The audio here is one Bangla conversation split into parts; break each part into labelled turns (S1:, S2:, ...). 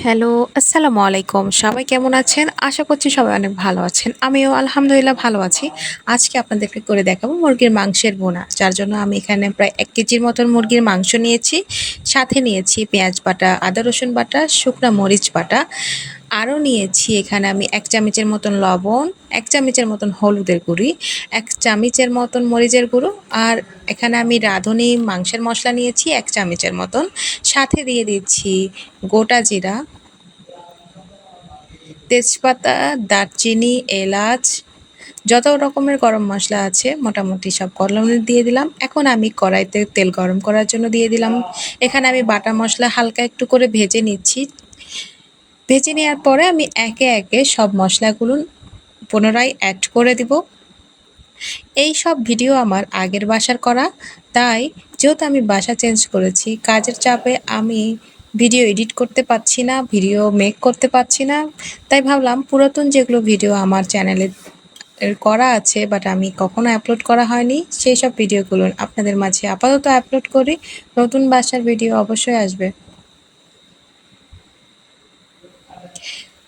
S1: হ্যালো, আসসালামু আলাইকুম। সবাই কেমন আছেন? আশা করছি সবাই অনেক ভালো আছেন। আমিও আলহামদুলিল্লাহ ভালো আছি। আজকে আপনাদেরকে করে দেখাবো মুরগির মাংসের ভুনা। যার জন্য আমি এখানে প্রায় ১ কেজির মতন মুরগির মাংস নিয়েছি। সাথে নিয়েছি পেঁয়াজ বাটা, আদা রসুন বাটা, শুকনা মরিচ বাটা। আরও নিয়েছি এখানে আমি ১ চামচের মতন লবণ, ১ চামচের মতন হলুদের গুঁড়ি, ১ চামচের মতন মরিচের গুঁড়ো, আর এখানে আমি রাঁধুনি মাংসের মসলা নিয়েছি ১ চামচের মতন। সাথে দিয়ে দিচ্ছি গোটা জিরা, তেজপাতা, দারচিনি, এলাচ, যত রকমের গরম মশলা আছে মোটামুটি সব গরম দিয়ে দিলাম। এখন আমি কড়াইতে তেল গরম করার জন্য দিয়ে দিলাম। এখানে আমি বাটা মশলা হালকা একটু করে ভেজে নিচ্ছি। ভেজে নেওয়ার পরে আমি একে একে সব মশলাগুলো পুনরায় অ্যাড করে দিব। এই সব ভিডিও আমার আগের বাসার করা, তাই যেহেতু আমি বাসা চেঞ্জ করেছি, কাজের চাপে আমি ভিডিও এডিট করতে পারছি না, ভিডিও মেক করতে পারছি না। তাই ভাবলাম পুরাতন যেগুলো ভিডিও আমার চ্যানেলে করা আছে বাট আমি কখনো আপলোড করা হয়নি, সেই সব ভিডিওগুলো আপনাদের মাঝে আপাতত আপলোড করি। নতুন বাসার ভিডিও অবশ্যই আসবে।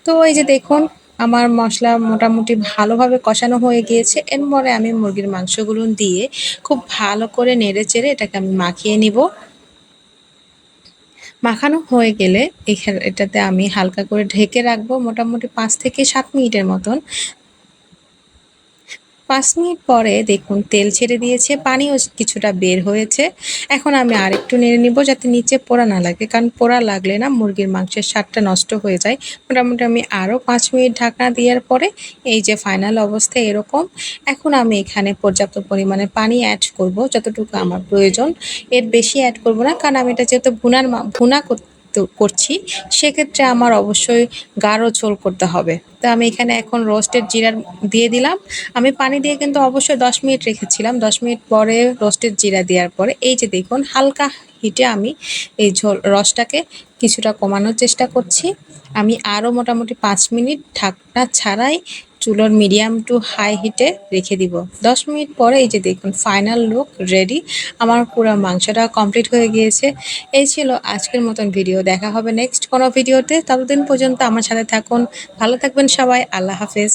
S1: তো এই যে দেখুন, আমার মশলা মোটামুটি ভালোভাবে কষানো হয়ে গিয়েছে। এরপরে আমি মুরগির মাংসগুলো দিয়ে খুব ভালো করে নেড়ে চেড়ে এটাকে আমি মাখিয়ে নিব। মাখানো হয়ে গেলে এটাতে আমি হালকা করে ঢেকে রাখবো মোটামুটি ৫ থেকে ৭ মিনিটের মতন। ৫ মিনিট পরে দেখুন তেল ছেড়ে দিয়েছে, পানিও কিছুটা বের হয়েছে। এখন আমি আরেকটু নেড়ে নিব যাতে নিচে পোড়া না লাগে, কারণ পোড়া লাগলে না মুরগির মাংসের স্বাদটা নষ্ট হয়ে যায়। মোটামুটি আমি আরও ৫ মিনিট ঢাকনা দেওয়ার পরে এই যে ফাইনাল অবস্থা এরকম। এখন আমি এখানে পর্যাপ্ত পরিমাণে পানি অ্যাড করব, যতটুকু আমার প্রয়োজন। এর বেশি অ্যাড করব না, কারণ আমি এটা যেহেতু ভুনা করছি, সেক্ষেত্রে আমার অবশ্যই গাঢ় ঝোল করতে হবে। তো আমি এখানে এখন রোস্টেড জিরা দিয়ে দিলাম। আমি পানি দিয়ে কিন্তু অবশ্যই ১০ মিনিট রেখেছিলাম। ১০ মিনিট পরে রোস্টেড জিরা দেওয়ার পরে এই যে দেখুন হালকা হিটে আমি এই রসটাকে কিছুটা কমানোর চেষ্টা করছি। আমি আরও মোটামুটি ৫ মিনিট ঢাকনা ছাড়াই চুলোর মিডিয়াম টু হাই হিটে রেখে দিব। ১০ মিনিট পরে এই যে দেখুন ফাইনাল লুক রেডি। আমার পুরো মাংসটা কমপ্লিট হয়ে গিয়েছে। এই ছিল আজকের মতন ভিডিও। দেখা হবে নেক্সট কোনো ভিডিওতে। ততদিন পর্যন্ত আমার সাথে থাকুন। ভালো থাকবেন সবাই। আল্লাহ হাফেজ।